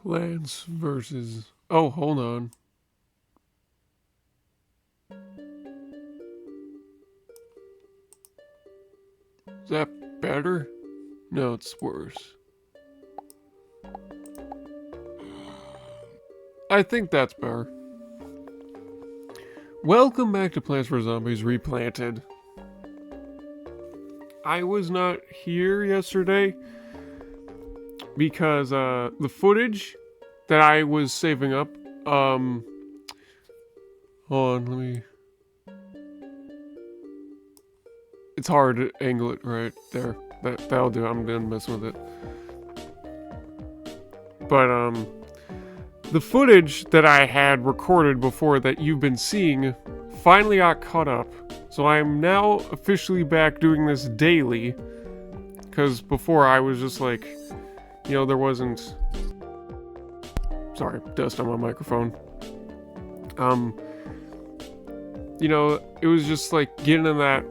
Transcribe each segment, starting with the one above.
Plants versus... Oh, hold on. Is that better? No, it's worse. I think that's better. Welcome back to Plants vs. Zombies Replanted. I was not here yesterday because the footage that I was saving up, hold on, let me... It's hard to angle it right there. That'll do. I'm done messing with it. But, the footage that I had recorded before that you've been seeing finally got caught up. So I'm now officially back doing this daily. Because before I was just like, you know, there wasn't... Sorry, dust on my microphone. You know, it was just like getting in that,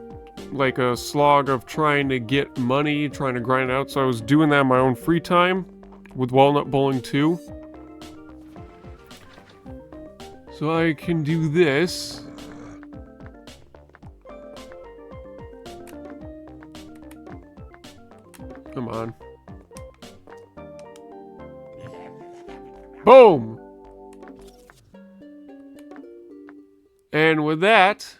like a slog of trying to get money, trying to grind out. So I was doing that in my own free time with Walnut Bowling 2. So I can do this. Come on. Boom! And with that,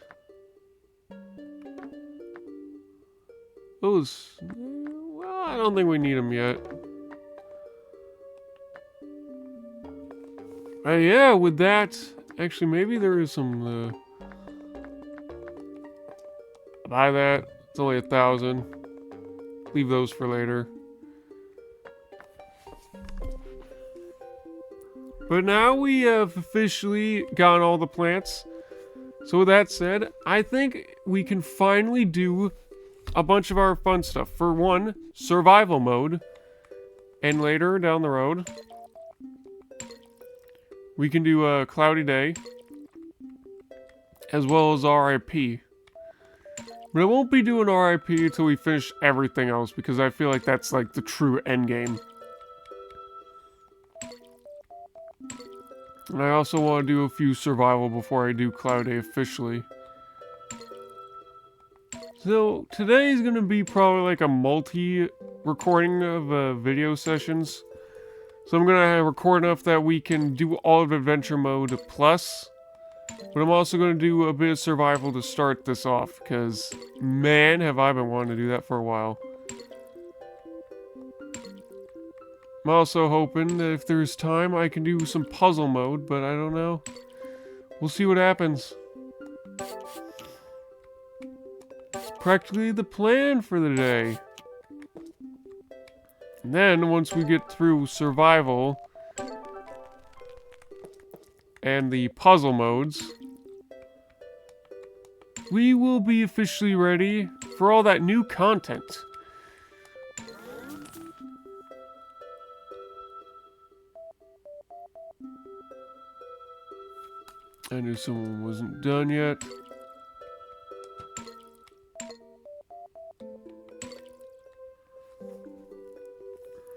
those, well, I don't think we need them yet. Yeah, with that, actually, maybe there is some, buy that. It's only 1,000. Leave those for later. But now we have officially gotten all the plants. So with that said, I think we can finally do a bunch of our fun stuff. For one, survival mode. And later, down the road, we can do a cloudy day. As well as RIP. But I won't be doing RIP until we finish everything else, because I feel like that's like the true end game. And I also want to do a few survival before I do Cloud Day officially. So today is going to be probably like a multi-recording of video sessions. So I'm going to record enough that we can do all of Adventure Mode Plus. But I'm also going to do a bit of survival to start this off, because man, have I been wanting to do that for a while. I'm also hoping that if there's time, I can do some puzzle mode, but I don't know. We'll see what happens. It's practically the plan for the day. And then, once we get through survival and the puzzle modes, we will be officially ready for all that new content. I knew someone wasn't done yet.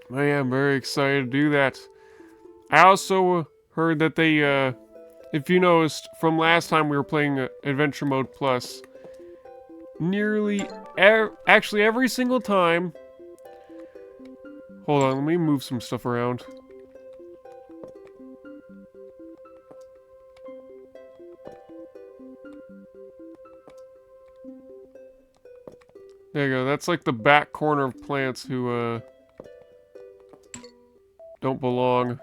Man, I'm very excited to do that. I also heard that they, if you noticed, from last time we were playing Adventure Mode Plus, actually every single time... Hold on, let me move some stuff around. There you go, that's like the back corner of plants who, don't belong.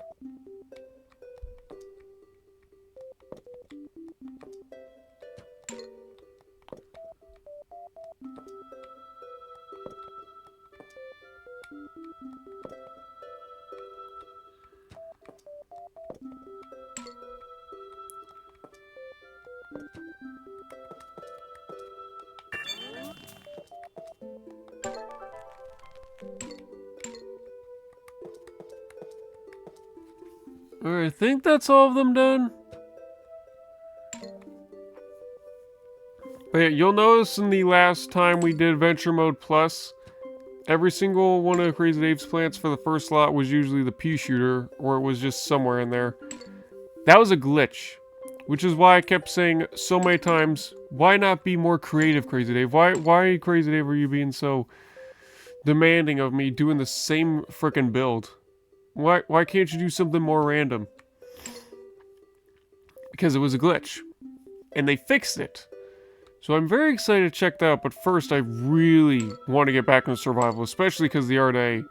Alright, I think that's all of them done. But yeah, you'll notice in the last time we did Adventure Mode Plus, every single one of Crazy Dave's plants for the first lot was usually the pea shooter, or it was just somewhere in there. That was a glitch, which is why I kept saying so many times, why not be more creative, Crazy Dave? Why, Crazy Dave, are you being so demanding of me doing the same frickin' build? Why can't you do something more random? Because it was a glitch. And they fixed it. So I'm very excited to check that out, but first I really want to get back into survival, especially because the other day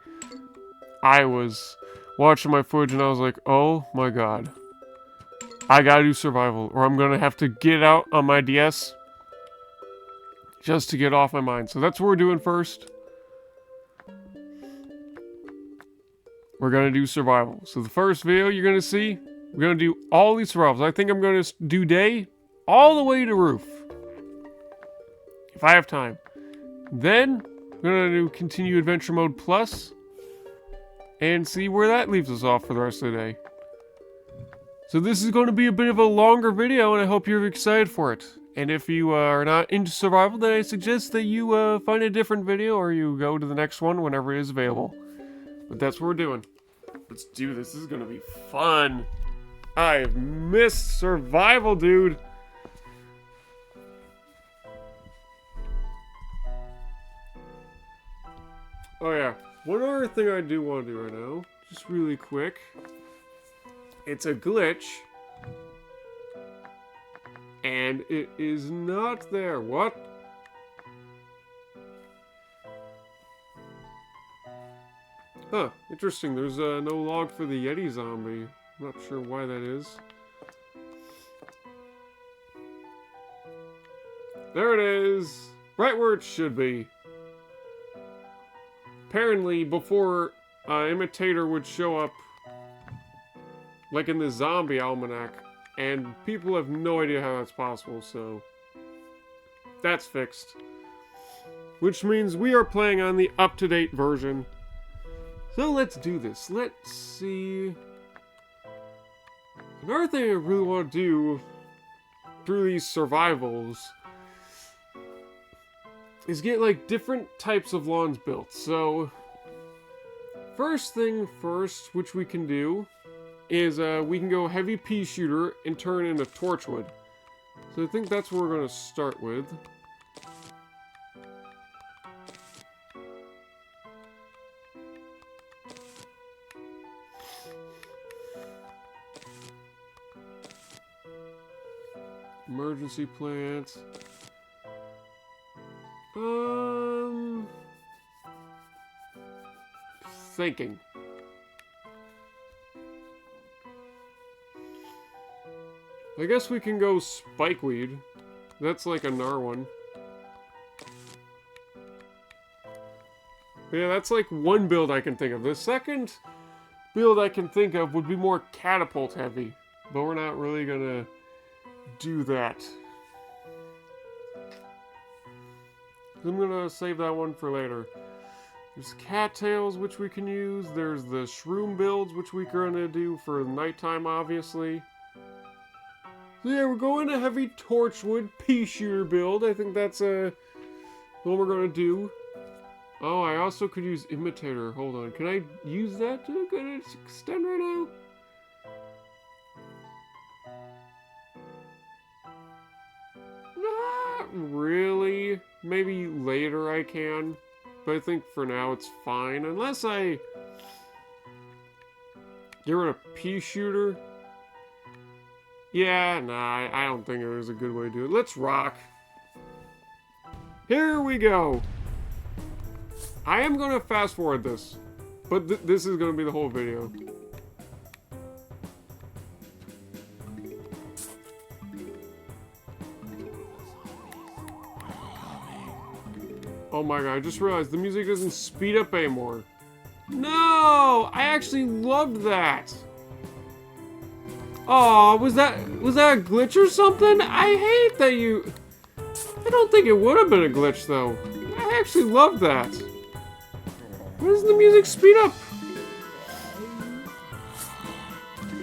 I was watching my footage and I was like, oh my god. I gotta do survival, or I'm gonna have to get out on my DS just to get off my mind. So that's what we're doing first. We're gonna do survival. So the first video you're gonna see, we're gonna do all these survivals. I think I'm gonna do day all the way to roof, if I have time. Then we're gonna do continue adventure mode plus, and see where that leaves us off for the rest of the day. So this is going to be a bit of a longer video, and I hope you're excited for it. And if you are not into survival, then I suggest that you find a different video, or you go to the next one whenever it is available. But that's what we're doing. Let's do this. This is going to be fun. I've missed survival, dude. Oh yeah, one other thing I do want to do right now, just really quick. It's a glitch, and it is not there. What? Huh, interesting. There's no log for the Yeti zombie. I'm not sure why that is. There it is! Right where it should be. Apparently, before Imitator would show up, like in the zombie almanac, and people have no idea how that's possible, so that's fixed. Which means we are playing on the up-to-date version. So let's do this. Let's see. Another thing I really want to do through these survivals is get like different types of lawns built. So first thing first, which we can do, is we can go heavy pea shooter and turn into torchwood. So I think that's what we're going to start with. Emergency plants. Thinking. I guess we can go spikeweed. That's like a gnar one. But yeah, that's like one build I can think of. The second build I can think of would be more catapult heavy. But we're not really gonna do that. I'm gonna save that one for later. There's cattails, which we can use. There's the shroom builds, which we're gonna do for nighttime, obviously. So yeah, we're going to heavy torchwood pea shooter build. I think that's what we're gonna do. Oh, I also could use imitator. Hold on, can I use that to a good extent right now? Not really. Maybe later I can. But I think for now it's fine. Unless I get rid of pea shooter. Yeah, nah, I don't think there's a good way to do it. Let's rock. Here we go. I am going to fast forward this. But this is going to be the whole video. Oh my god, I just realized the music doesn't speed up anymore. No! I actually loved that! Oh, was that a glitch or something? I hate that you... I don't think it would have been a glitch though. I actually loved that. Why doesn't the music speed up?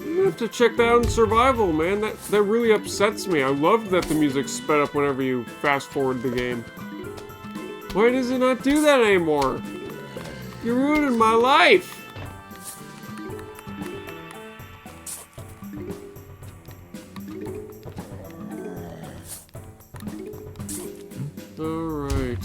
You have to check that out in survival, man. That really upsets me. I love that the music sped up whenever you fast forward the game. Why does it not do that anymore? You're ruining my life! Alright.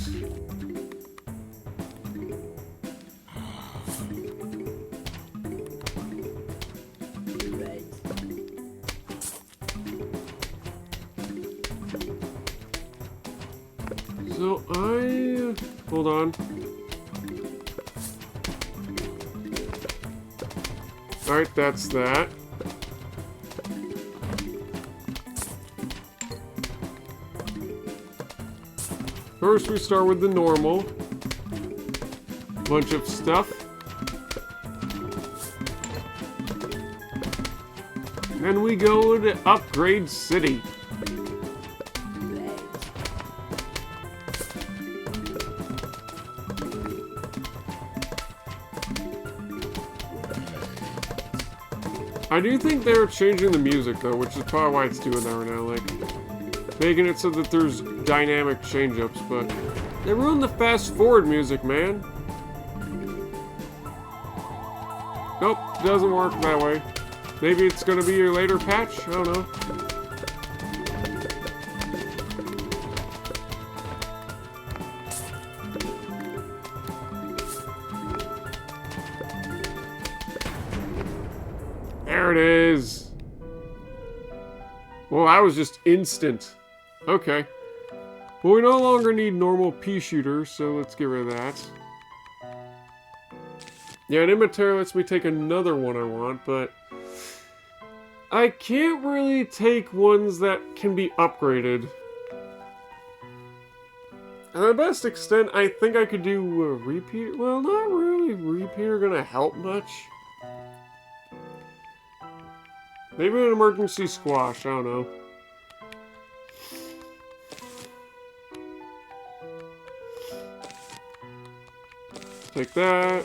So hold on. Alright, that's that. First, we start with the normal. Bunch of stuff. Then we go to Upgrade City. I do think they're changing the music though, which is probably why it's doing that right now, like making it so that there's dynamic change-ups, but they ruined the fast forward music, man. Nope, doesn't work that way. Maybe it's gonna be your later patch, I don't know. There it is. Well, that was just instant. Okay. Well, we no longer need normal pea shooters, so let's get rid of that. Yeah, an inventory lets me take another one I want, but I can't really take ones that can be upgraded. And the best extent, I think I could do a repeater. Well, not really. Repeater gonna help much. Maybe an emergency squash, I don't know. Take that.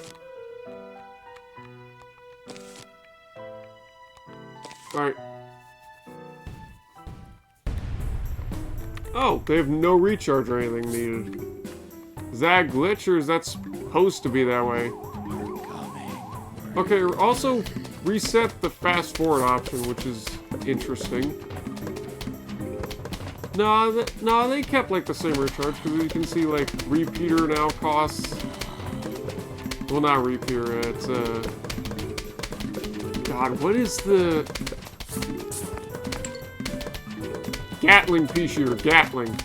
Alright. Oh, they have no recharge or anything needed. Is that a glitch or is that supposed to be that way? Okay, also reset the fast forward option, which is interesting. No, they kept like the same recharge because you can see like repeater now costs. Well, not repeater. It's God, what is the Gatling pea shooter? Gatling.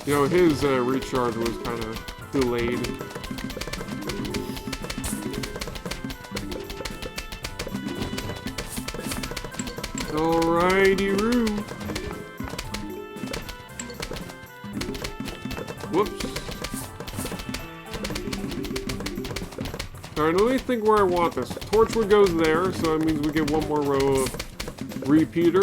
You know, his recharge was kind of delayed. Alrighty-roo. Whoops. Alright, let me think where I want this. Torchwood goes there, so that means we get one more row of repeater.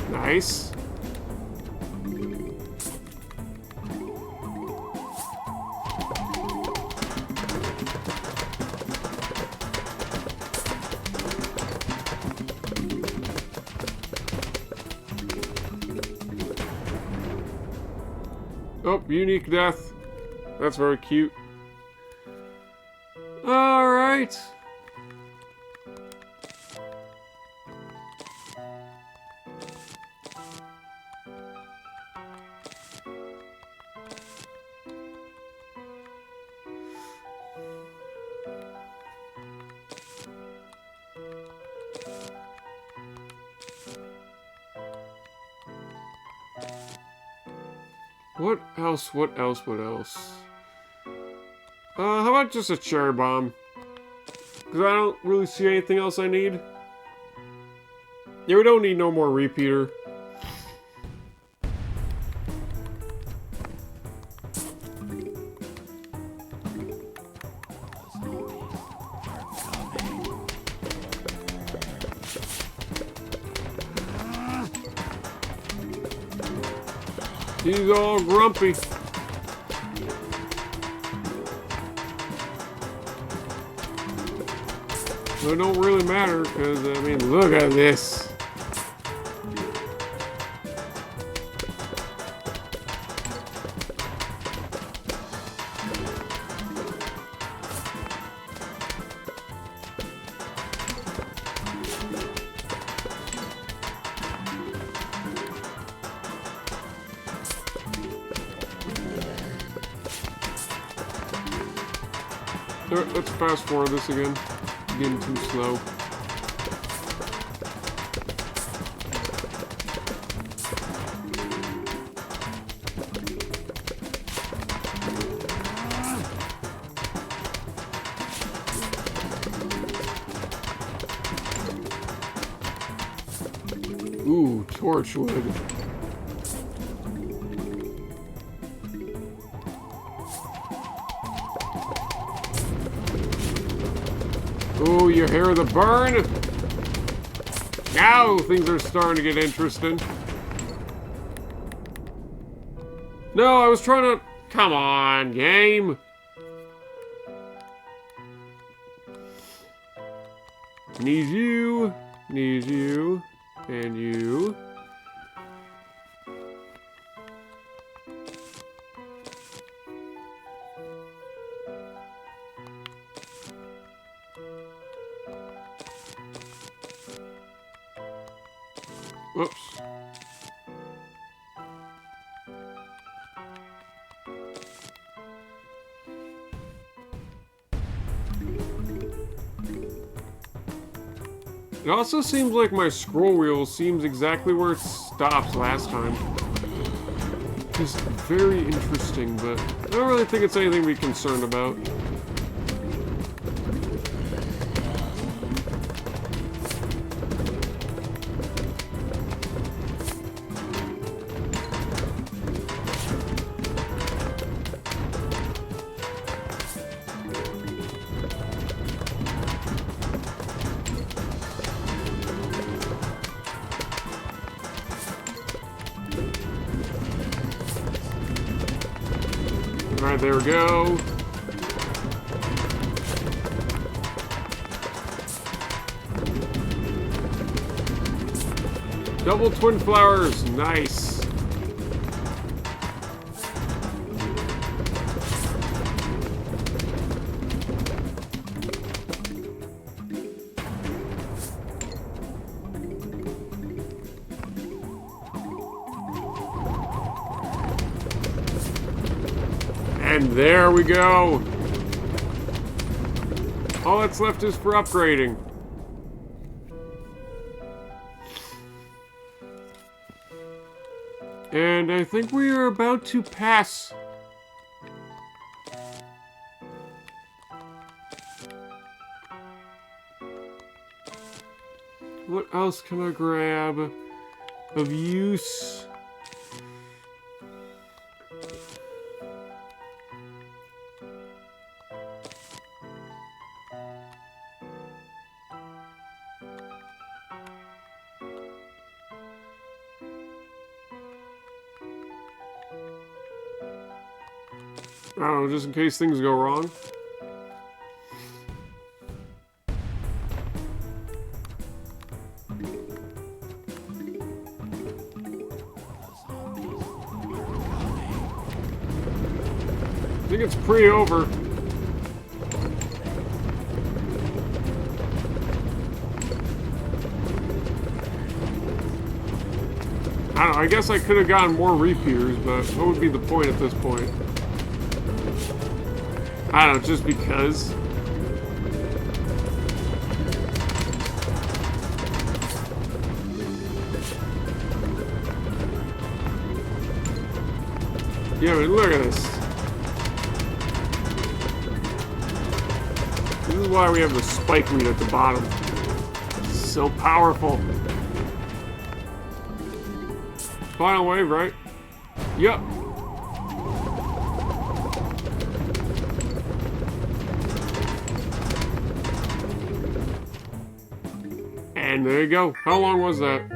Nice. Oh, unique death. That's very cute. All right. What else? What else? What else? How about just a cherry bomb? Because I don't really see anything else I need. Yeah, we don't need no more repeater. He's all grumpy. It don't really matter, because, I mean, look at this. Let's fast forward this again. Getting too slow. Ooh, torchwood. Oh, you hear the burn? Now things are starting to get interesting. No, I was trying to... Come on, game. Need you, and you. Whoops. It also seems like my scroll wheel seems exactly where it stops last time. Just very interesting, but I don't really think it's anything to be concerned about. Alright, there we go. Double twin flowers, nice. And there we go. All that's left is for upgrading. And I think we are about to pass. What else can I grab of use? I don't know, just in case things go wrong. I think it's pre-over. I don't know, I guess I could have gotten more reappears, but what would be the point at this point? I don't know, just because. Yeah, I mean, look at this. This is why we have the spike weed at the bottom. It's so powerful. Final wave, right? Yep. And there you go. How long was that?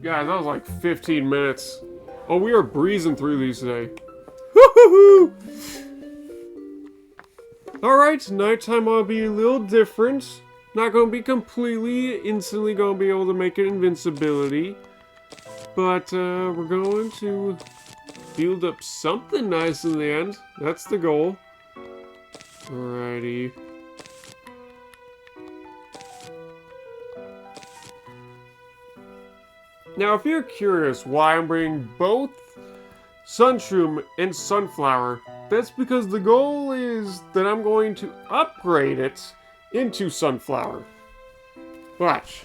Guys, that was like 15 minutes. Oh, we are breezing through these today. Woo-hoo-hoo! Alright, nighttime will be a little different. Not going to be completely, instantly going to be able to make it invincibility. But we're going to build up something nice in the end. That's the goal. Alrighty. Now, if you're curious why I'm bringing both Sunshroom and Sunflower, that's because the goal is that I'm going to upgrade it into Sunflower. Watch.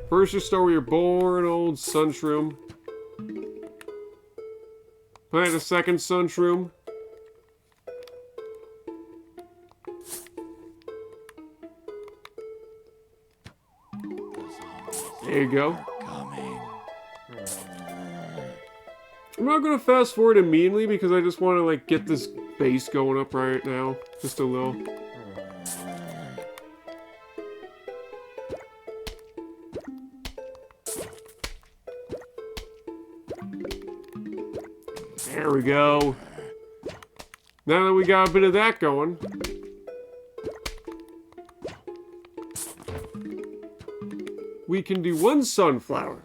First you start with your boring old Sunshroom. Plant a second Sunshroom. There you go. I'm not going to fast forward immediately because I just want to like get this base going up right now. Just a little. There we go. Now that we got a bit of that going. We can do one sunflower.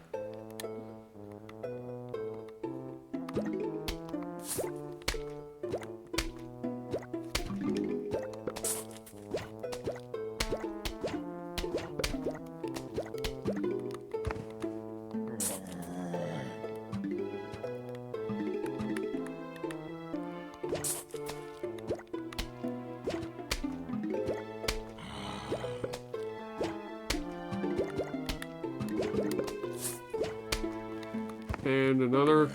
And another.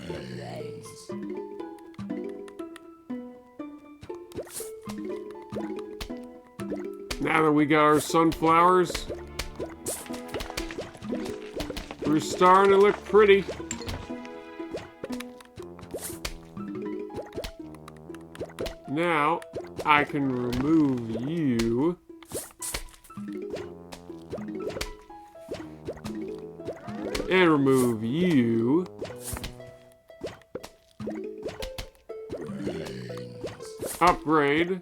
Now that we got our sunflowers, we're starting to look pretty. Now I can remove you. And remove you. Upgrade.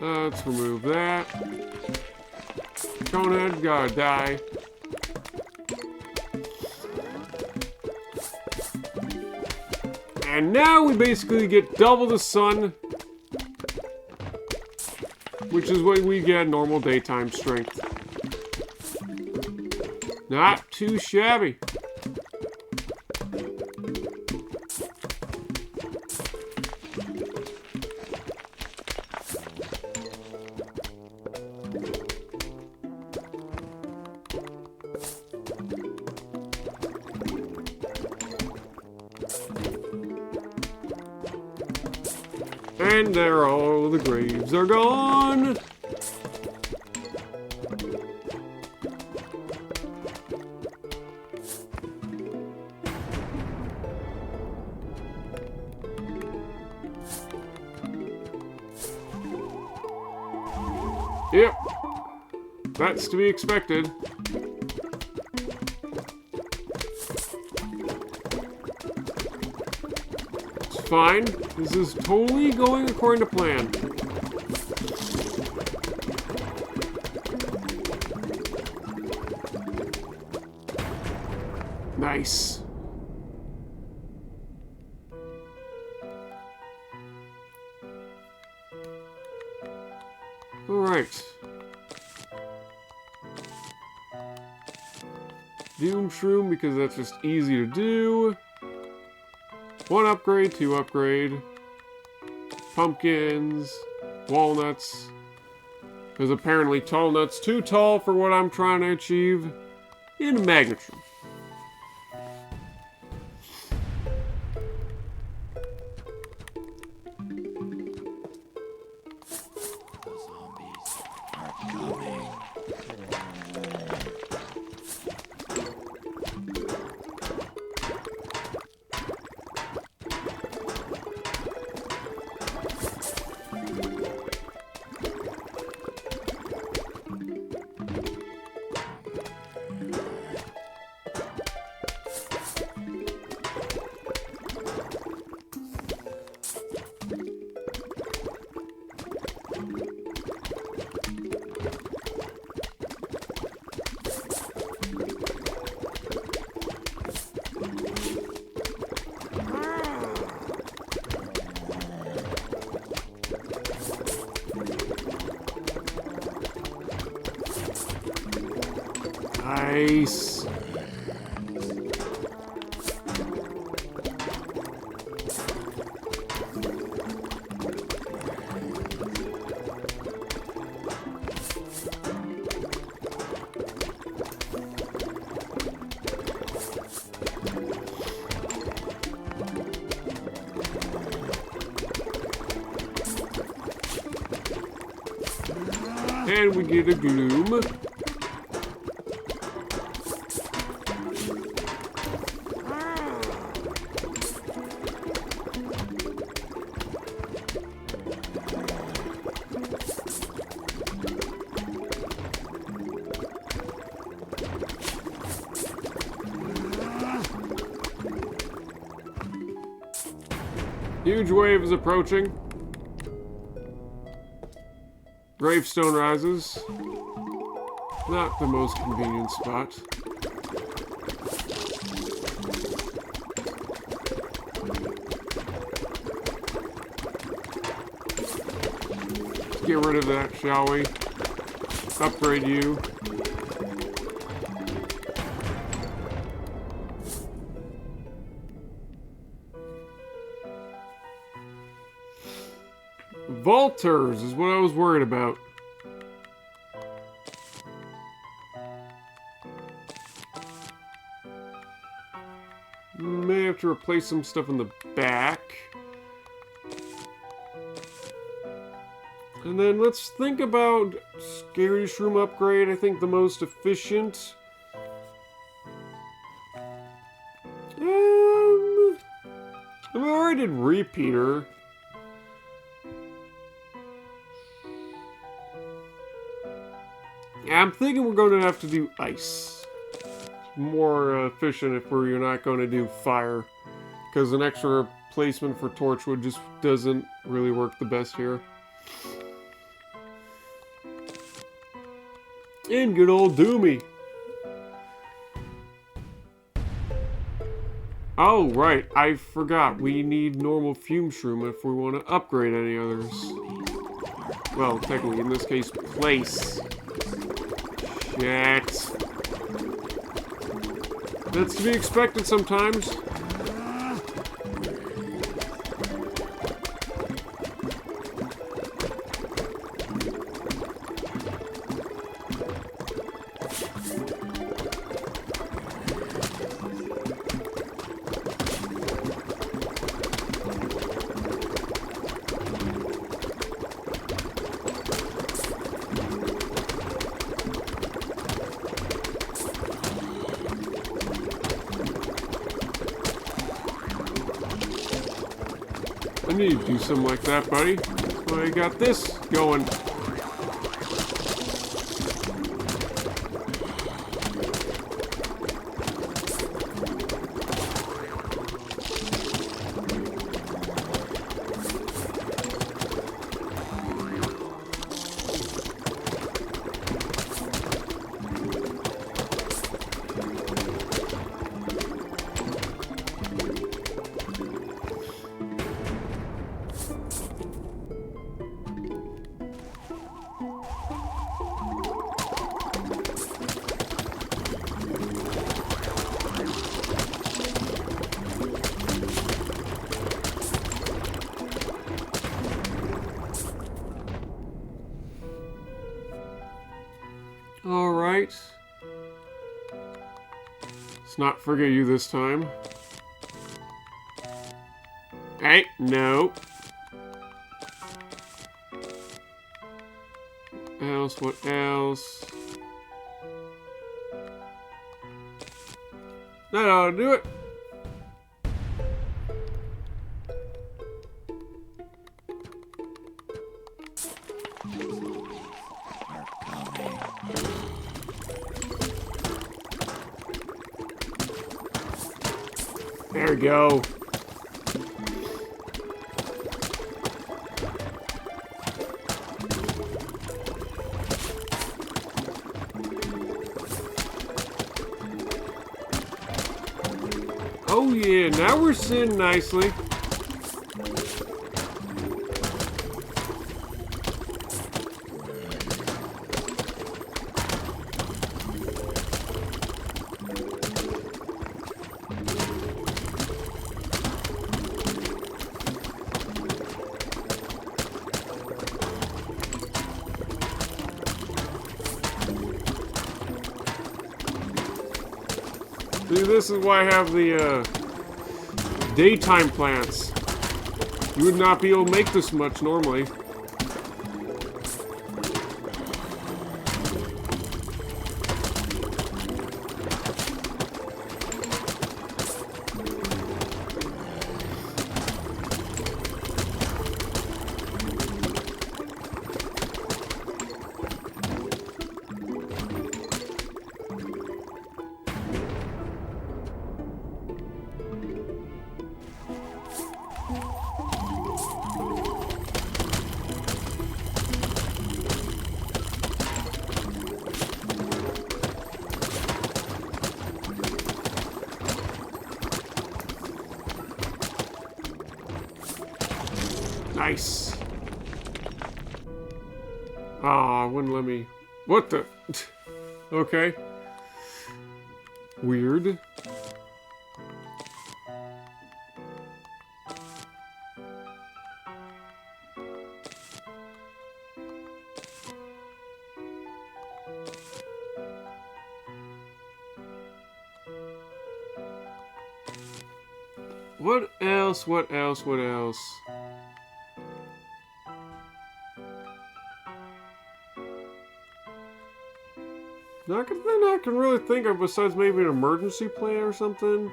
Let's remove that. Conehead gotta die. And now we basically get double the sun, which is what we get normal daytime strength. Not too shabby. And there all the graves are gone. Yep. That's to be expected. It's fine. This is totally going according to plan. Nice. All right. Doom Shroom, because that's just easy to do. 1 upgrade, 2 upgrade. Pumpkins, walnuts. Because apparently tall nuts too tall for what I'm trying to achieve. In a magnitude. Nice. And we get a gloom. Huge wave is approaching. Gravestone rises. Not the most convenient spot. Let's get rid of that, shall we? Upgrade you. Vaulters is what I was worried about. May have to replace some stuff in the back. And then let's think about Scary Shroom upgrade. I think the most efficient. I already did Repeater. I'm thinking we're going to have to do ice. It's more efficient if we're not going to do fire. Because an extra placement for torchwood just doesn't really work the best here. And good old Doomy. Oh, right. I forgot. We need normal fume shroom if we want to upgrade any others. Well, technically, in this case, place. Shit. That's to be expected sometimes. I need to do something like that, buddy. Well, I got this going. Alright. Let's not forget you this time. Hey, no. What else? That ought to do it. There we go. Oh yeah, now we're sitting nicely. See, this is why I have the daytime plants. You would not be able to make this much normally. Nice. Ah, wouldn't let me. What the? Okay. Weird. What else? What else? What else? Nothing I can really think of besides maybe an emergency plan or something.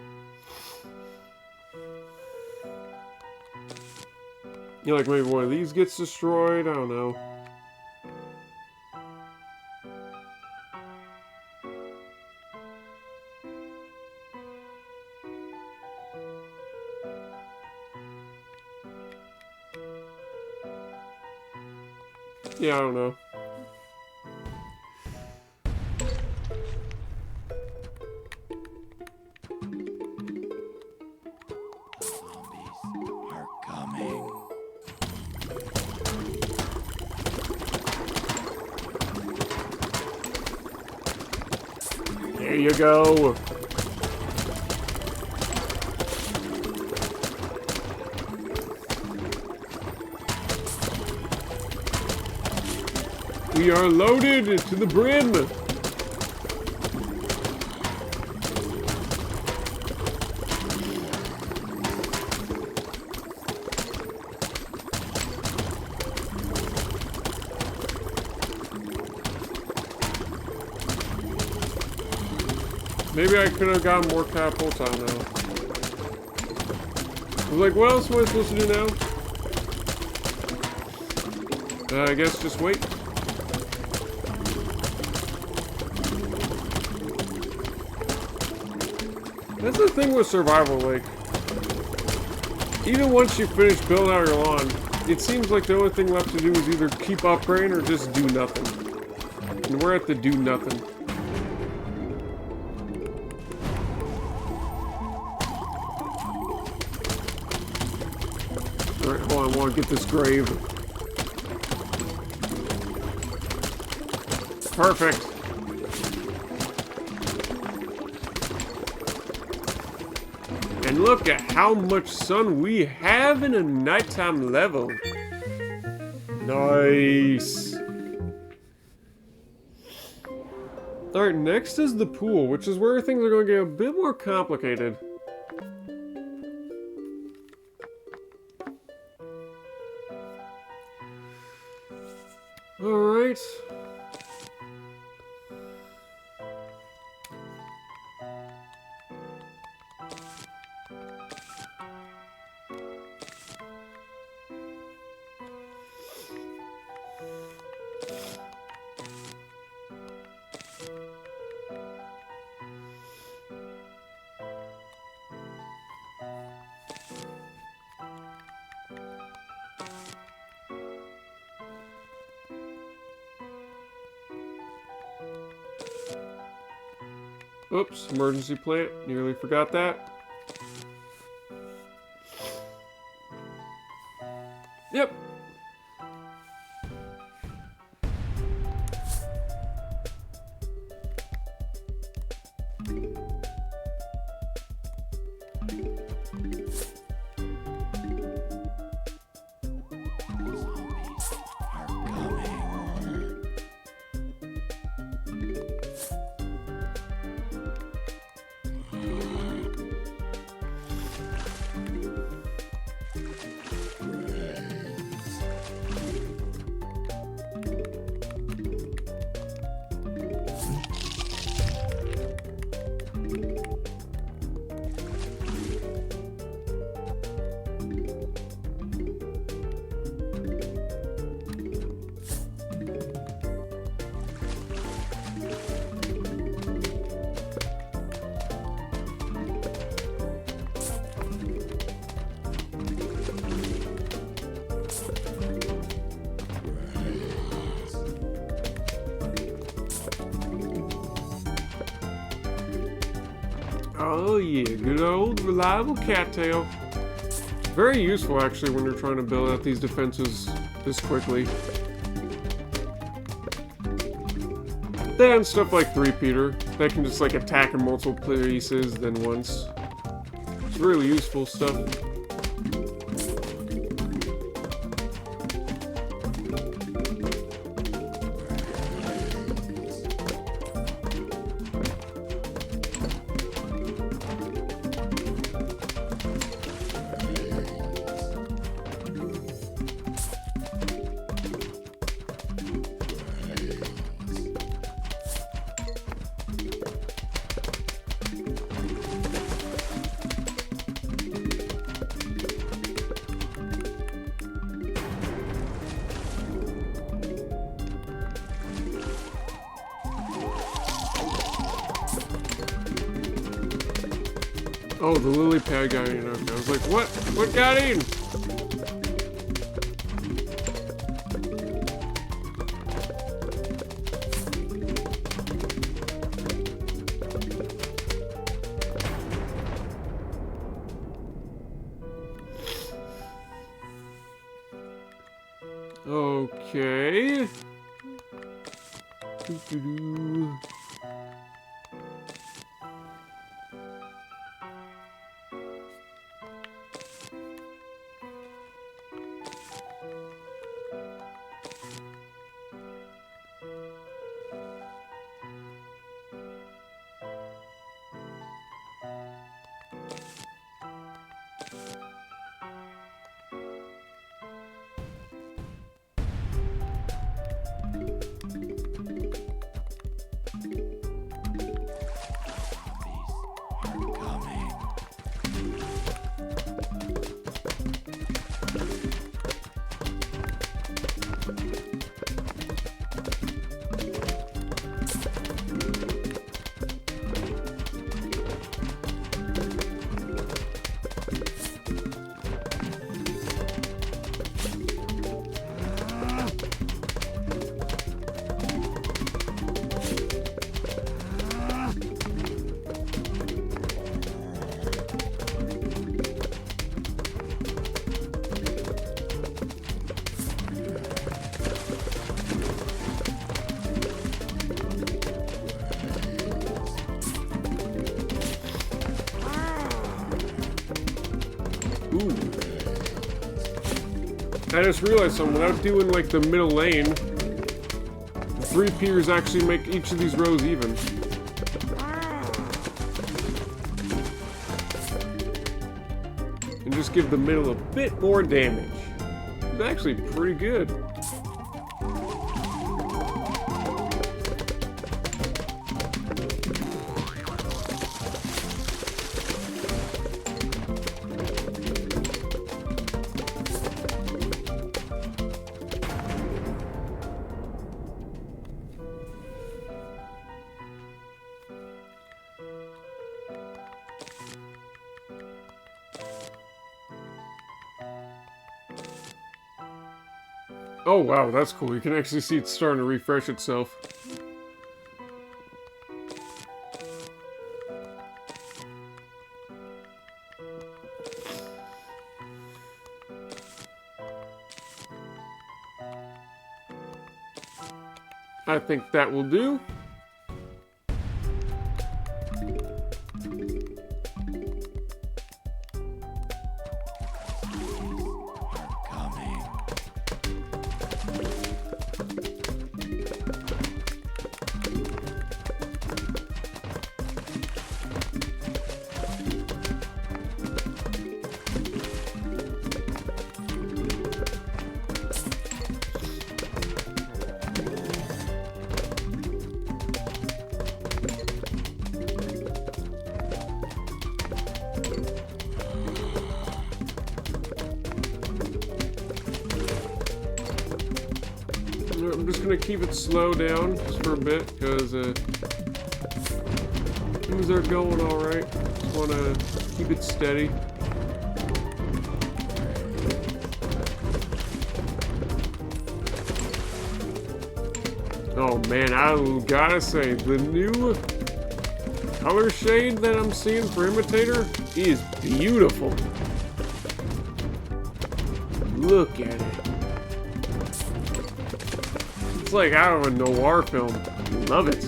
You know, like maybe one of these gets destroyed. I don't know. Yeah, I don't know. There you go. We are loaded to the brim. Maybe I could have gotten more catapults, I don't know. I was like, what else am I supposed to do now? I guess just wait. That's the thing with survival, like, even once you finish building out your lawn, it seems like the only thing left to do is either keep upgrading or just do nothing. And we're at the do nothing. Alright, hold on, I want to get this grave. Perfect. And look at how much sun we have in a nighttime level. Nice. Alright, next is the pool, which is where things are going to get a bit more complicated. Alright. Oops, emergency plant. Nearly forgot that. Yep. Oh yeah, good old reliable cattail. Very useful actually when you're trying to build out these defenses this quickly. Then stuff like Three-Peter, that can just like attack in multiple places than once. It's really useful stuff. Oh, the lily pad got in. Okay, I was like, what? What got in? Okay. Doo-doo-doo. I just realized something. Without doing like the middle lane, the three piers actually make each of these rows even. And just give the middle a bit more damage. It's actually pretty good. Oh wow, that's cool. You can actually see it's starting to refresh itself. I think that will do. I'm just gonna keep it slow down just for a bit because things are going all right. Just wanna keep it steady. Oh man, I gotta say, the new color shade that I'm seeing for Imitator is beautiful. Look at it. It's like out of a noir film. Love it.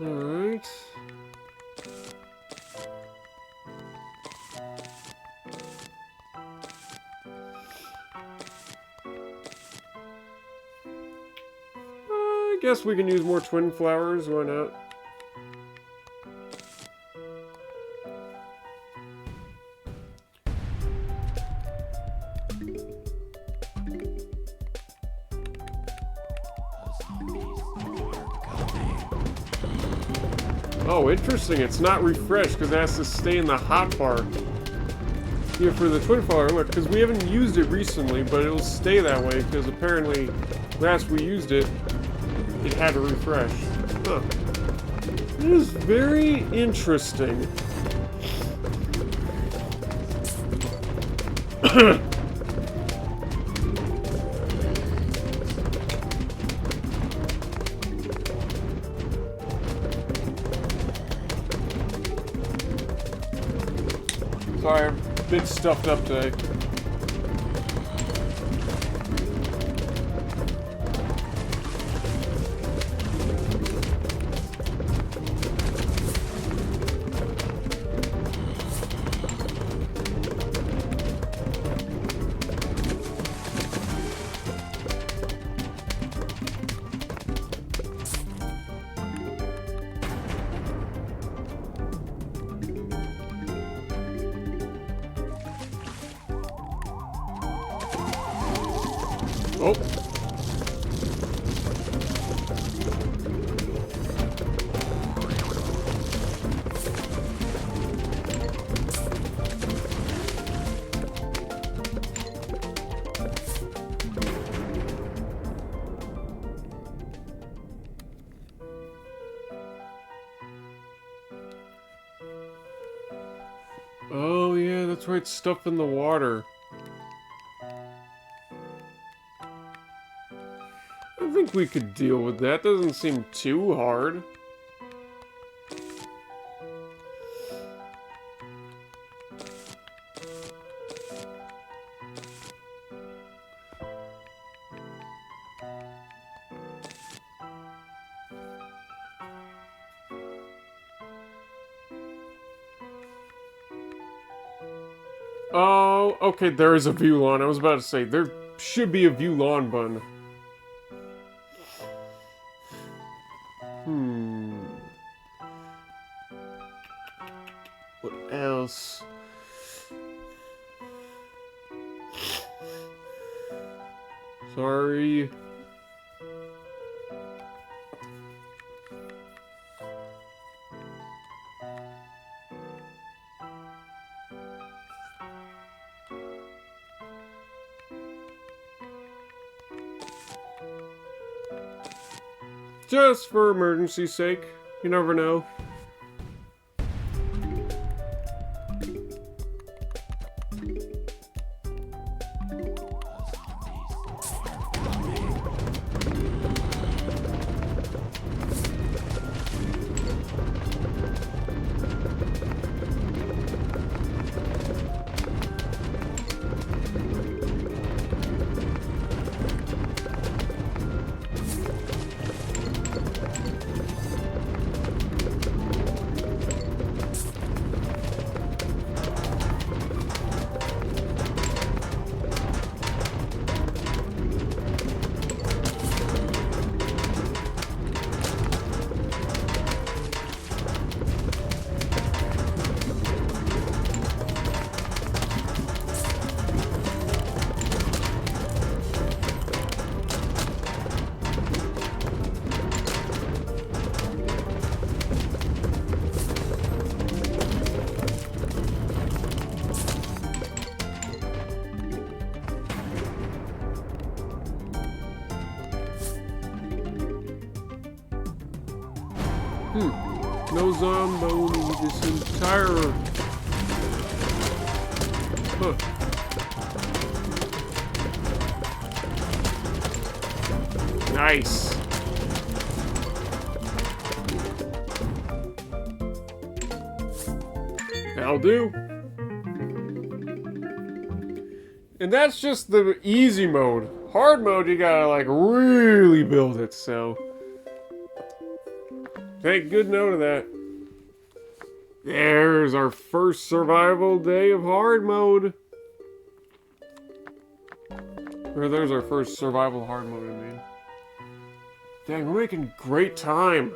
Alright. I guess we can use more twin flowers, why not? Oh, interesting. It's not refreshed because it has to stay in the hotbar. Yeah, for the twin flower, look, because we haven't used it recently, but it'll stay that way because apparently last we used it, it had to refresh. Huh. It is very interesting. Sorry, I'm a bit stuffed up today. Oh. Oh yeah, that's right, stuff in the water. I think we could deal with that. Doesn't seem too hard. Oh, okay, there is a view lawn. I was about to say, there should be a view lawn bun. What else? Sorry. Just for emergency's sake. You never know. No Zomboni this entire... Huh. Nice. That'll do. And that's just the easy mode. Hard mode, you gotta like really build it, so... Take good note of that. There's our first survival day of hard mode. Or there's our first survival hard mode, I mean. Dang, we're making great time.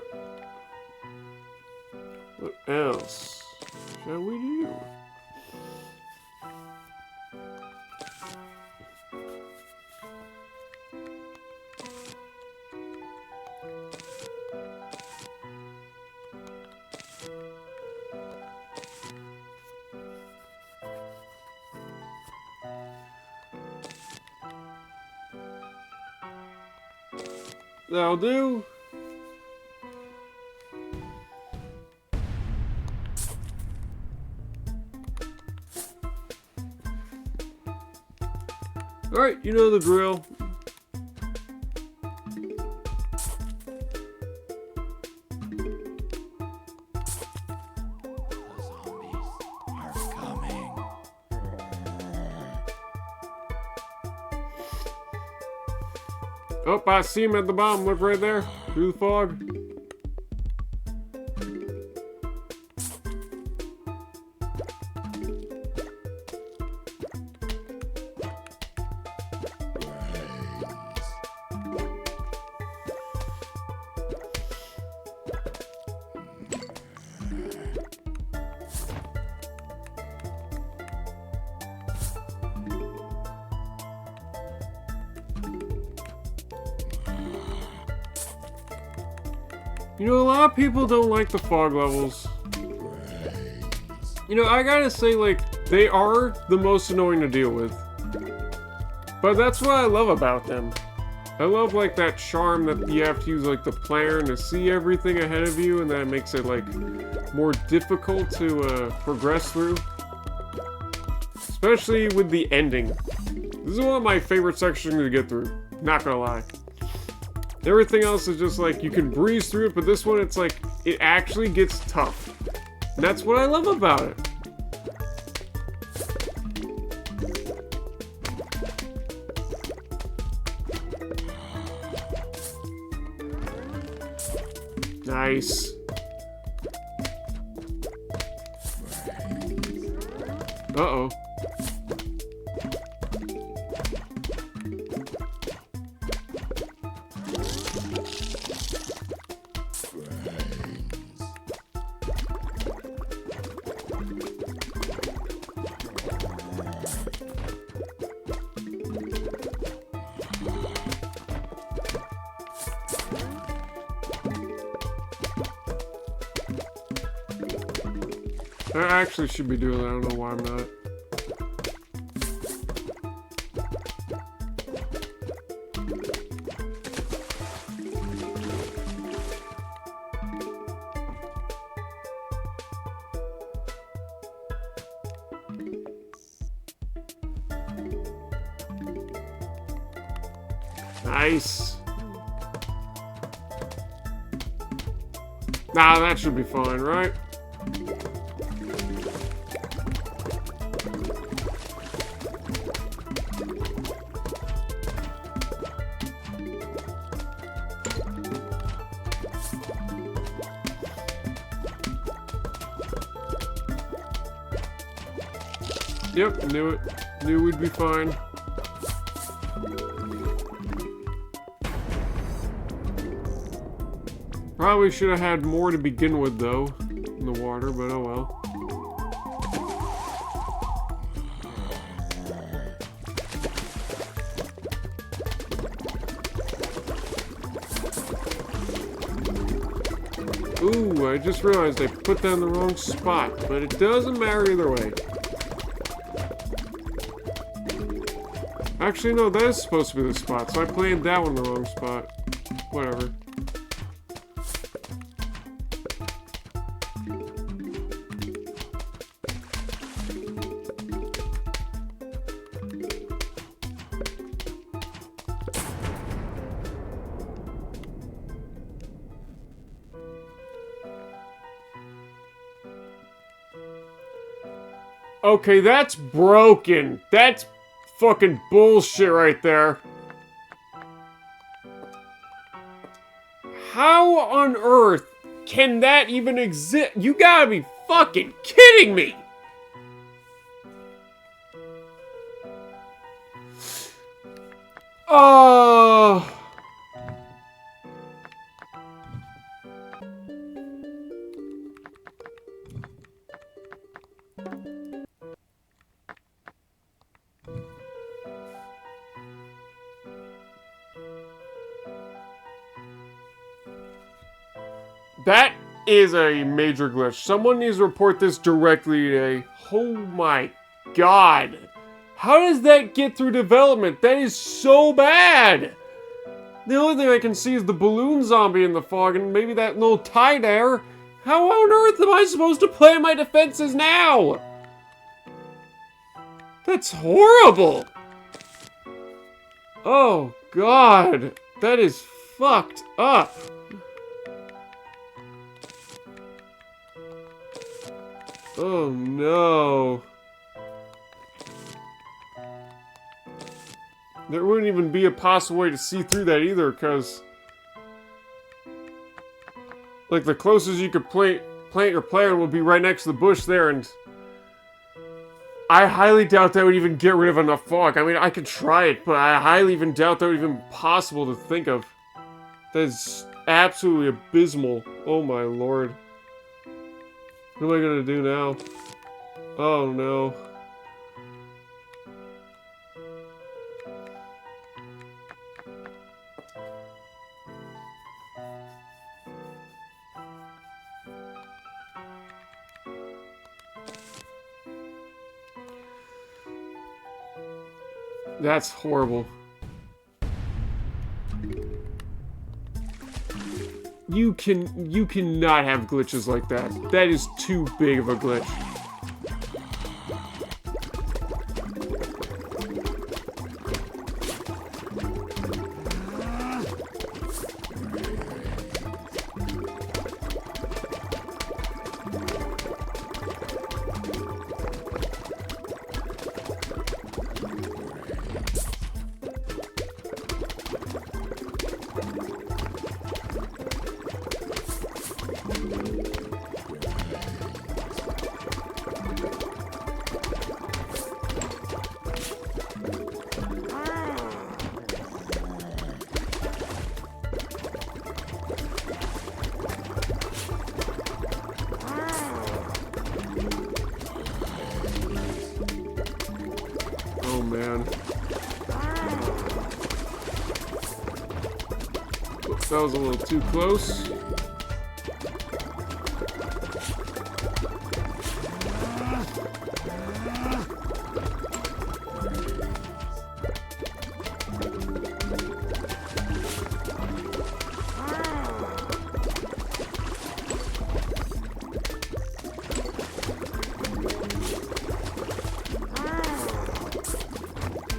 What else shall we do? That'll do. Alright, you know the drill. Oh, I see him at the bottom. Look right there. Through the fog. You know, a lot of people don't like the fog levels. You know, I gotta say, like, they are the most annoying to deal with. But that's what I love about them. I love, like, that charm that you have to use, like, the planner to see everything ahead of you, and that makes it, like, more difficult to progress through. Especially with the ending. This is one of my favorite sections to get through. Not gonna lie. Everything else is just like, you can breeze through it, but this one, it's like, it actually gets tough. And that's what I love about it. Nice. Uh-oh. I actually should be doing that. I don't know why I'm not. Nice. Nah, that should be fine, right? Yep, knew it. Knew we'd be fine. Probably should have had more to begin with, though, in the water, but oh well. Ooh, I just realized I put that in the wrong spot, but it doesn't matter either way. Actually, no, that is supposed to be the spot, so I played that one in the wrong spot. Whatever. Okay, that's broken. That's fucking bullshit right there. How on earth can that even exist? You gotta be fucking kidding me! Oh. That is a major glitch. Someone needs to report this directly today. Oh my god. How does that get through development? That is so bad. The only thing I can see is the balloon zombie in the fog and maybe that little tide air. How on earth am I supposed to play my defenses now? That's horrible. Oh god. That is fucked up. Oh no. There wouldn't even be a possible way to see through that either, because like the closest you could plant your plan would be right next to the bush there, and I highly doubt that would even get rid of enough fog. I mean, I could try it, but I highly even doubt that would even be possible to think of. That is absolutely abysmal. Oh my lord. What am I gonna do now? Oh no. That's horrible. You cannot have glitches like that. That is too big of a glitch. Oh man. Oops, that was a little too close.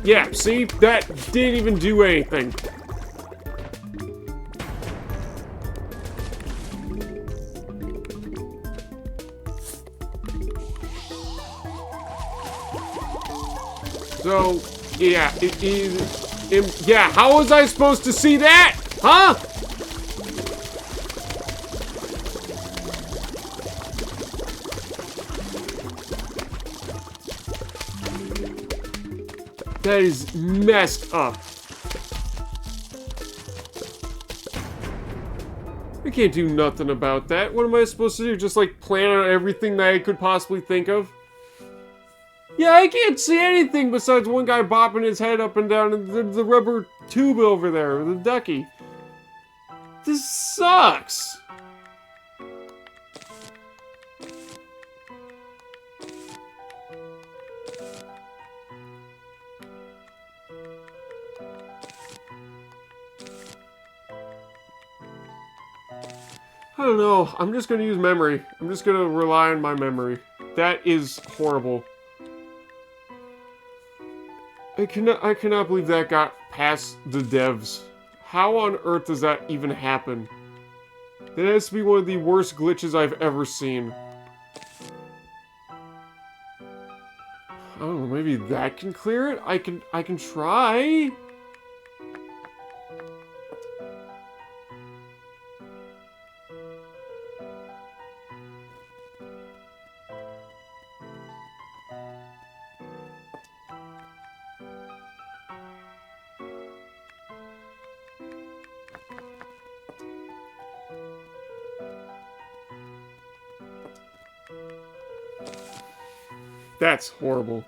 Yeah, see? That didn't even do anything. So, yeah, yeah, how was I supposed to see that? Huh? That is messed up. I can't do nothing about that. What am I supposed to do? Just like plan out everything that I could possibly think of? Yeah, I can't see anything besides one guy bopping his head up and down in the rubber tube over there, the ducky. This sucks. I don't know. I'm just gonna use memory. I'm just gonna rely on my memory. That is horrible. I cannot believe that got past the devs. How on earth does that even happen? That has to be one of the worst glitches I've ever seen. I don't know, maybe that can clear it? I can try. That's horrible.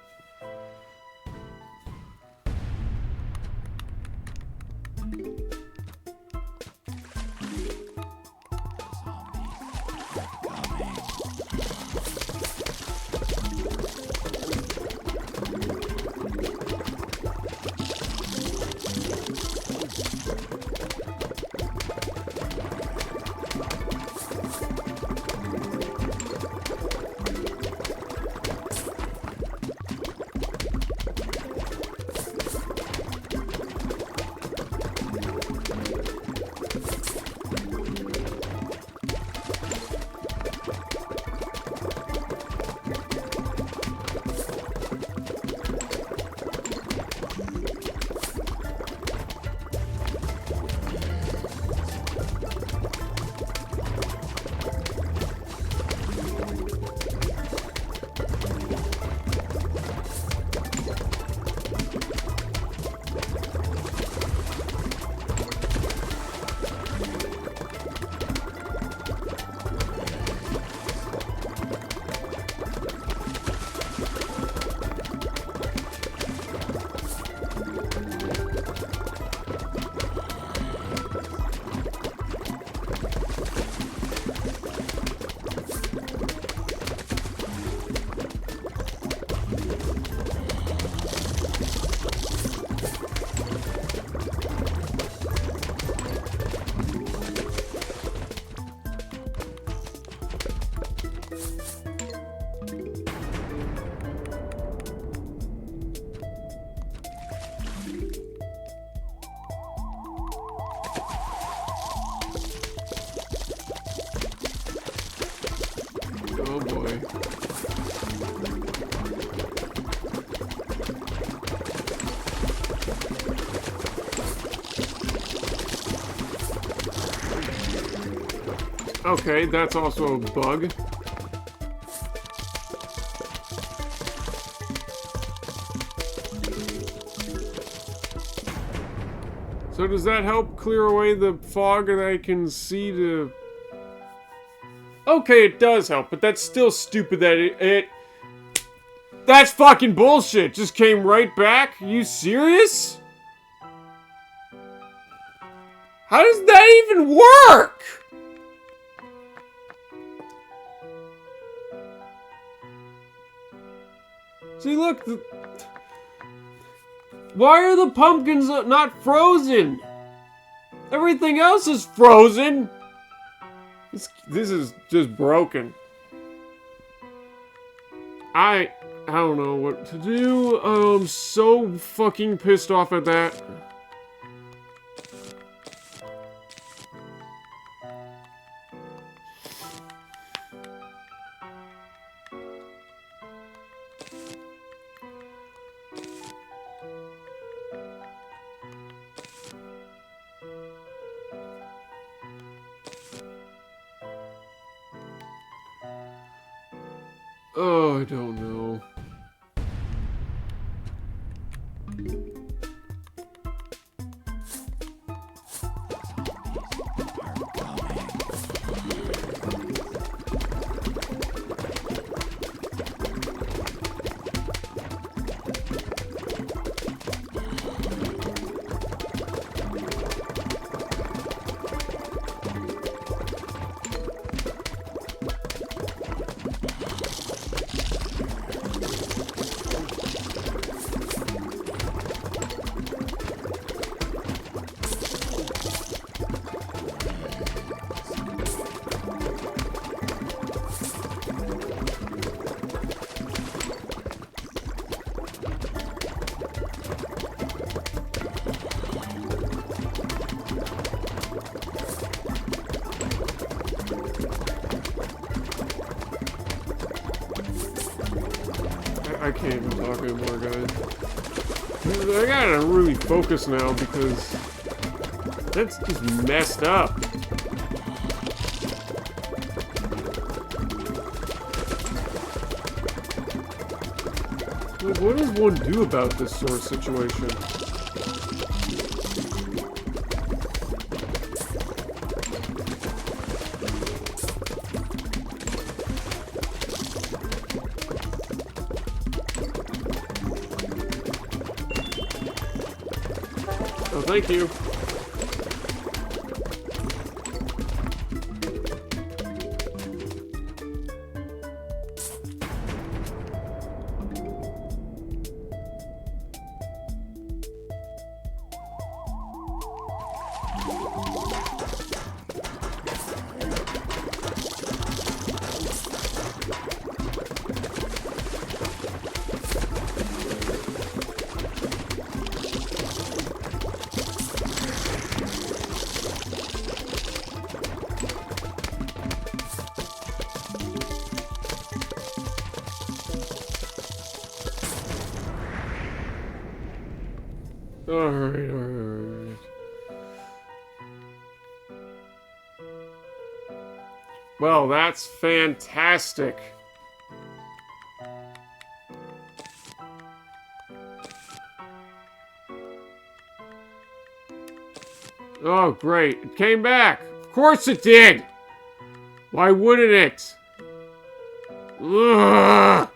Oh boy. Okay, that's also a bug. So does that help clear away the fog and I can see the... Okay, it does help, but that's still stupid that it... That's fucking bullshit! Just came right back? Are you serious? How does that even work? See, look, why are the pumpkins not frozen? Everything else is frozen. This is just broken. I don't know what to do. I'm so fucking pissed off at that. Oh, I don't know. I can't even talk anymore, guys. I gotta really focus now because that's just messed up. Like, what does one do about this sort of situation? Oh, thank you. Alright. Well, that's fantastic. Oh, great. It came back. Of course it did. Why wouldn't it? Ugh.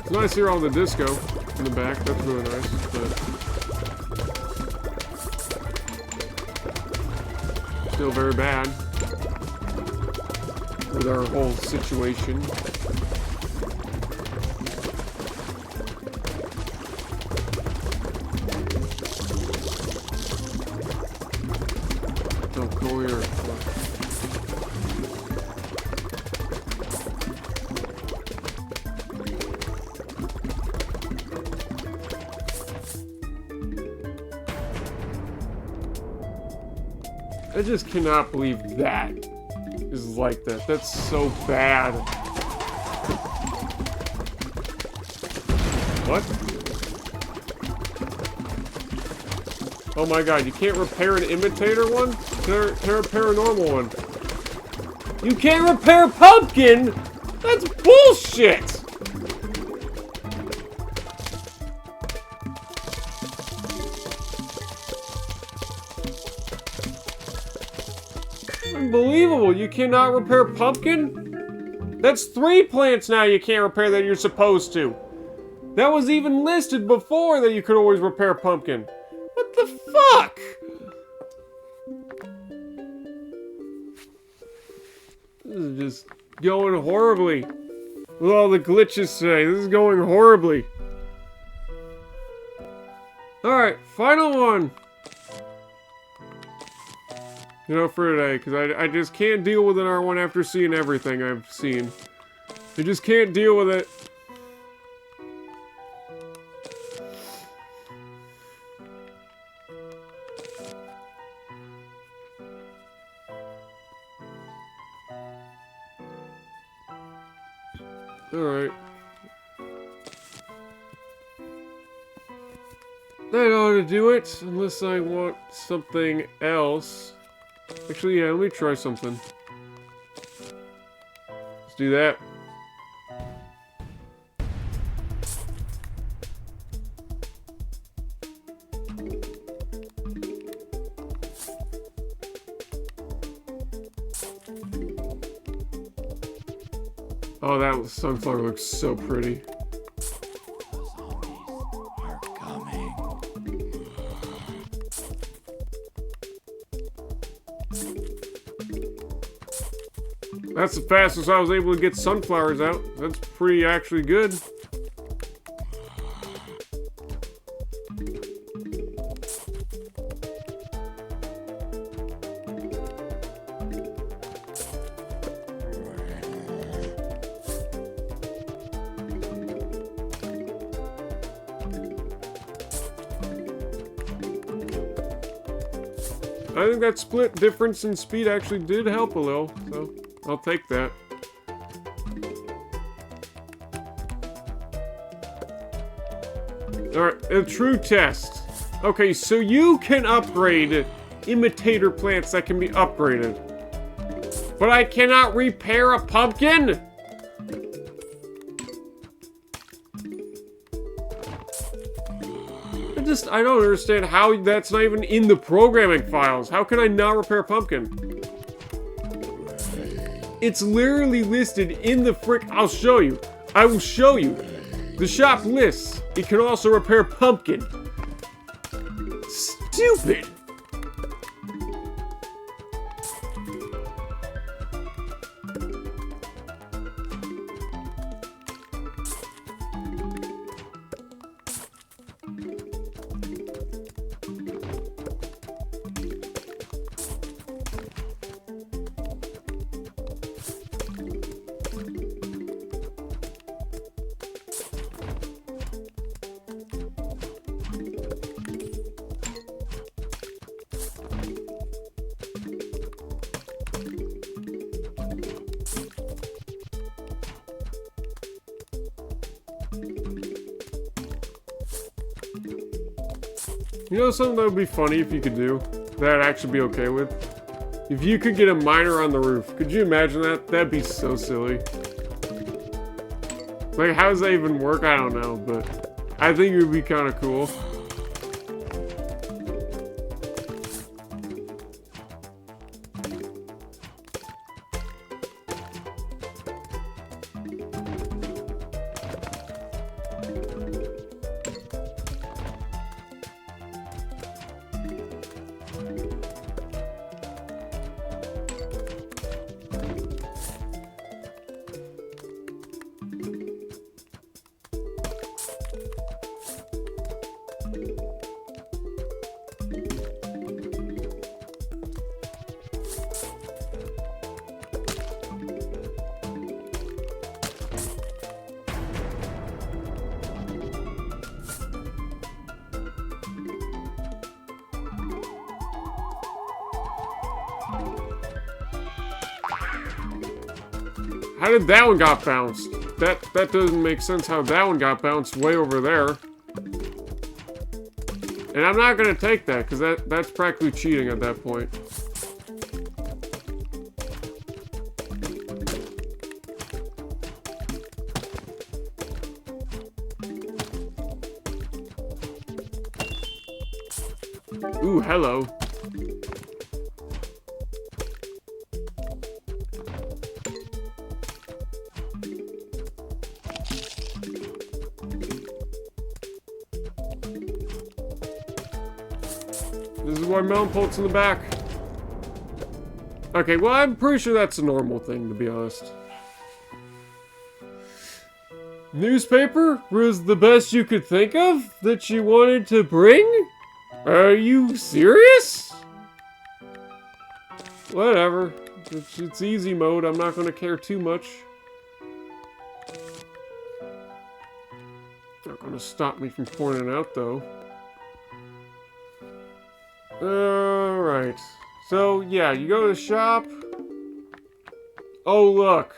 It's nice to hear all the disco in the back. That's really nice. But still very bad with our whole situation. here. I just cannot believe that is like that. That's so bad. What? Oh my god, you can't repair an imitator one? Can repair a normal one? You can't repair a pumpkin?! That's bullshit! Unbelievable, you cannot repair a pumpkin? That's 3 plants now you can't repair that you're supposed to. That was even listed before that you could always repair a pumpkin. What the fuck? This is just going horribly. With all the glitches today, this is going horribly. Alright, final one. You know, for today, because I just can't deal with an R1 after seeing everything I've seen. I just can't deal with it. Alright. That ought to do it, unless I want something else. Actually, yeah, let me try something. Let's do that. Oh, that sunflower looks so pretty. That's the fastest I was able to get sunflowers out. That's pretty actually good. I think that split difference in speed actually did help a little, so I'll take that. Alright, a true test. Okay, so you can upgrade imitator plants that can be upgraded. But I cannot repair a pumpkin? I don't understand how that's not even in the programming files. How can I not repair a pumpkin? It's literally listed in the frick. I'll show you. I will show you. The shop lists. It can also repair pumpkin. Stupid. You know something that would be funny if you could do? That I'd actually be okay with? If you could get a miner on the roof. Could you imagine that? That'd be so silly. Like, how does that even work? I don't know, but I think it would be kind of cool. How did that one got bounced? That doesn't make sense how that one got bounced way over there. And I'm not gonna take that, because that's practically cheating at that point. Ooh, hello. This is why melon pulp's in the back. Okay, well, I'm pretty sure that's a normal thing, to be honest. Newspaper was the best you could think of that you wanted to bring? Are you serious? Whatever. It's easy mode. I'm not going to care too much. Not going to stop me from pointing it out, though. Alright. So, yeah, you go to the shop. Oh, look.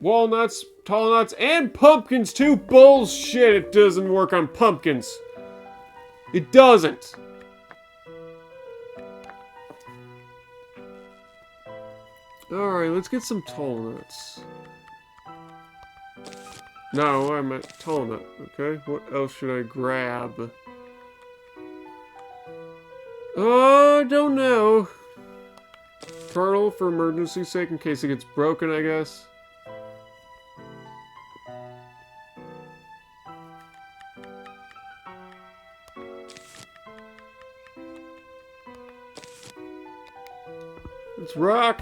Walnuts, tall nuts, and pumpkins, too. Bullshit, it doesn't work on pumpkins. It doesn't. Alright, let's get some tall nuts. No, I meant tall nut, okay? What else should I grab? Oh, I don't know. Kernel for emergency sake in case it gets broken, I guess. Let's rock.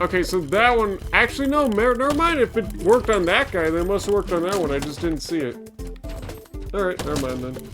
Okay, so that one... Actually, no, never mind. If it worked on that guy, then it must have worked on that one. I just didn't see it. Alright, never mind then.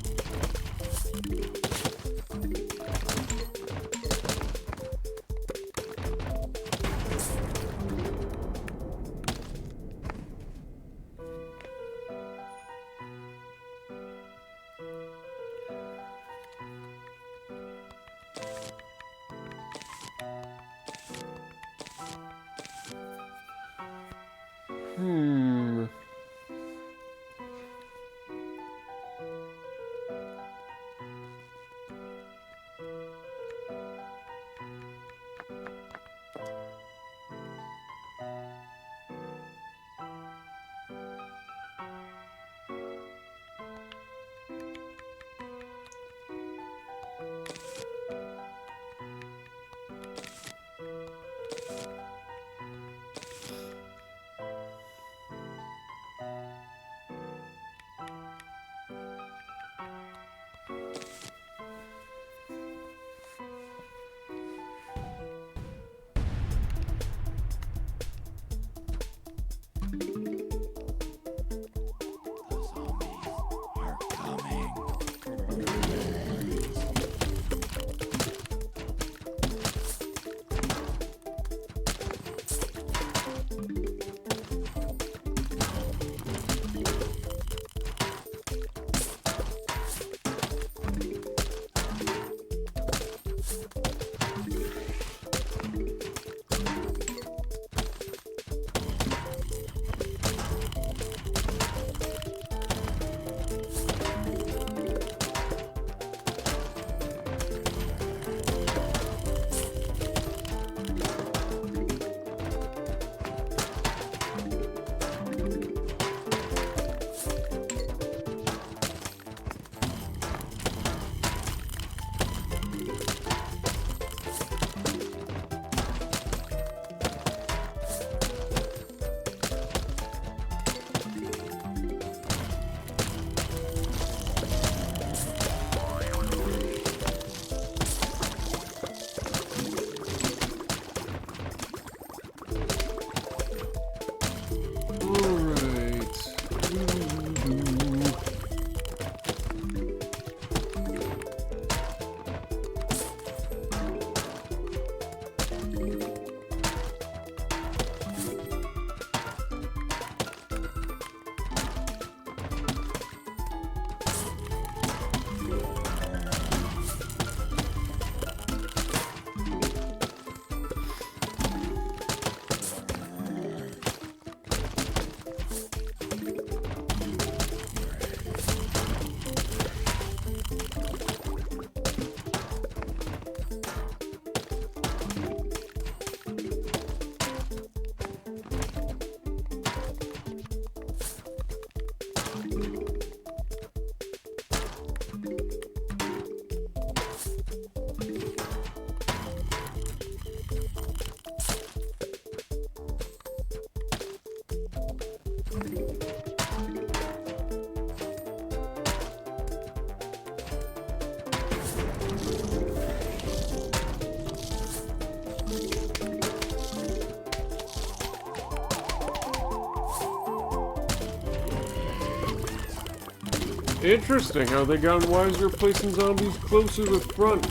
Interesting how they got wiser placing zombies closer to the front.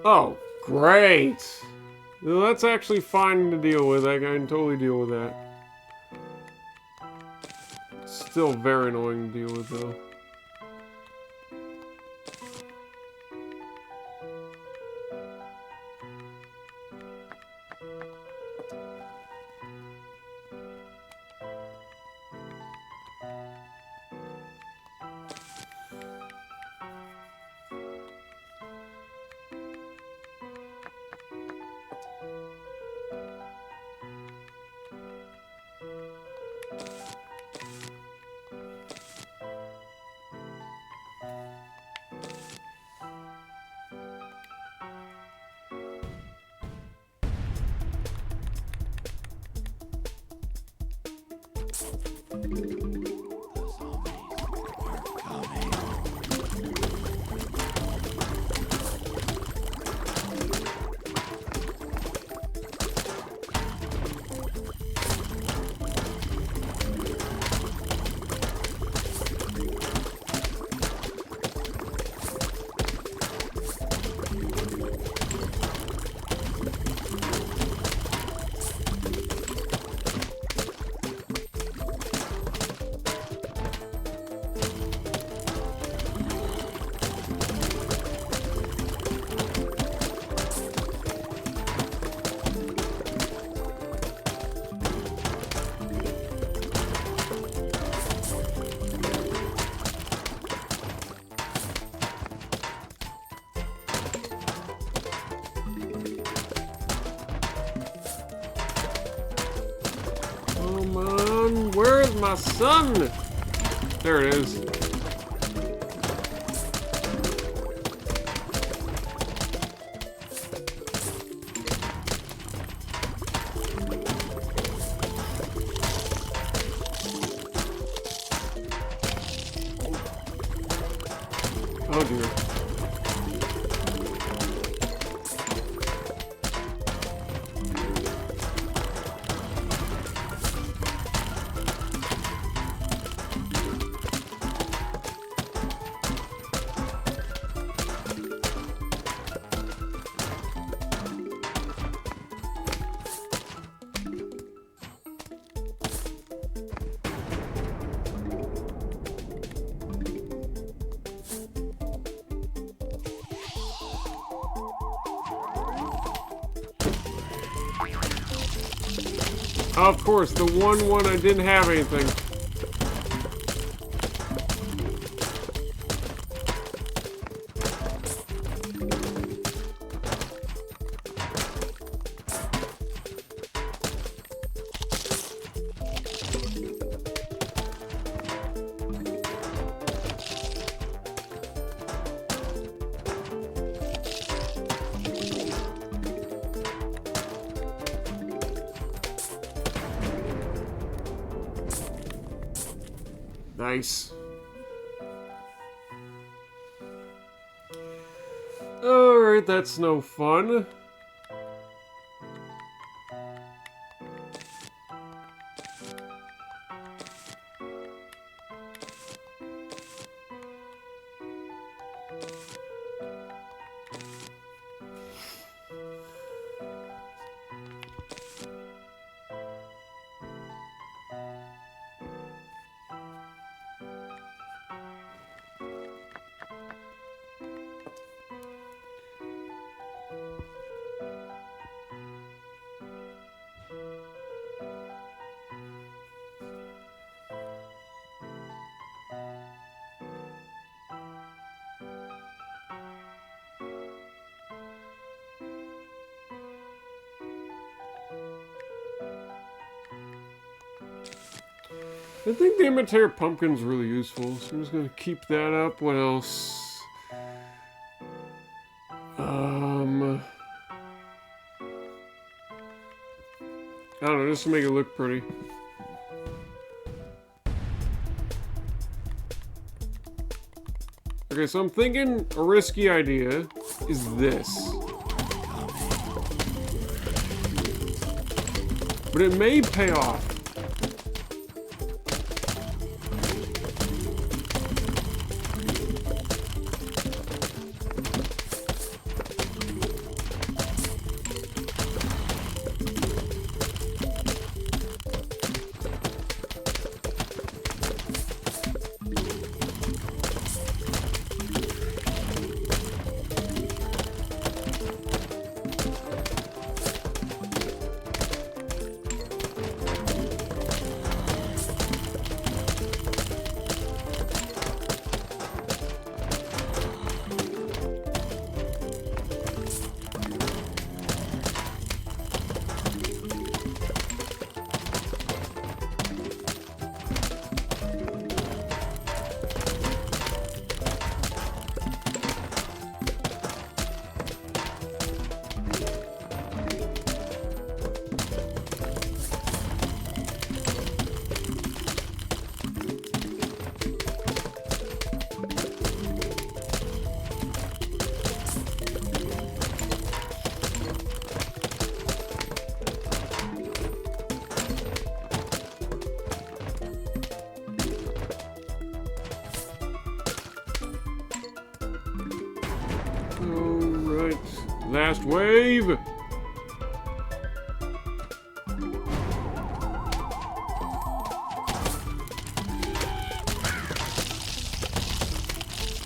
Oh, great! Well, that's actually fine to deal with. I can totally deal with that. Still very annoying to deal with, though. Come on, where's my son? There it is. Oh dear. Of course, the one I didn't have anything. Nice. Alright, that's no fun. I think the imitator pumpkin's really useful, so I'm just gonna keep that up. What else? don't know, just to make it look pretty. Okay, so I'm thinking a risky idea is this. But it may pay off. Alright, last wave!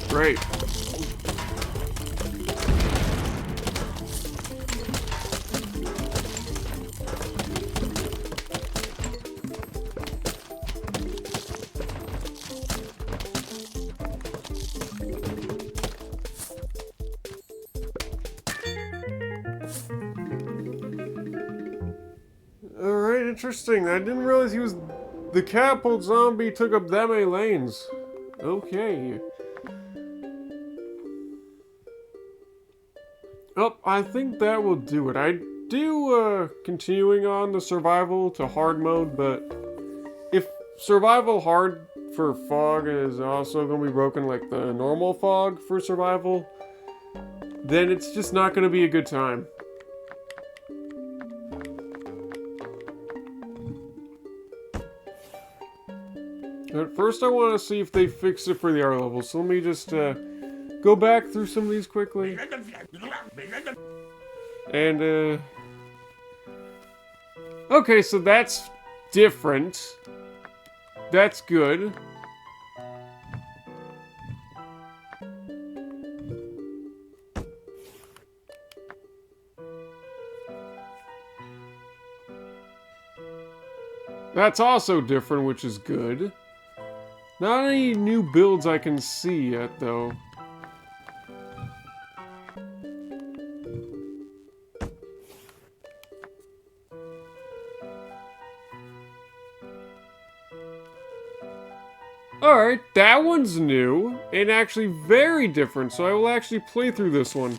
Great. Alright, interesting. I didn't realize he was... The catapult zombie took up that many lanes. Okay. Oh, I think that will do it. I do, continuing on the survival to hard mode, but if survival hard for fog is also going to be broken like the normal fog for survival, then it's just not going to be a good time. At first I want to see if they fix it for the R level, so let me just go back through some of these quickly. And, okay, so that's different. That's good. That's also different, which is good. Not any new builds I can see yet, though. Alright, that one's new, and actually very different, so I will actually play through this one.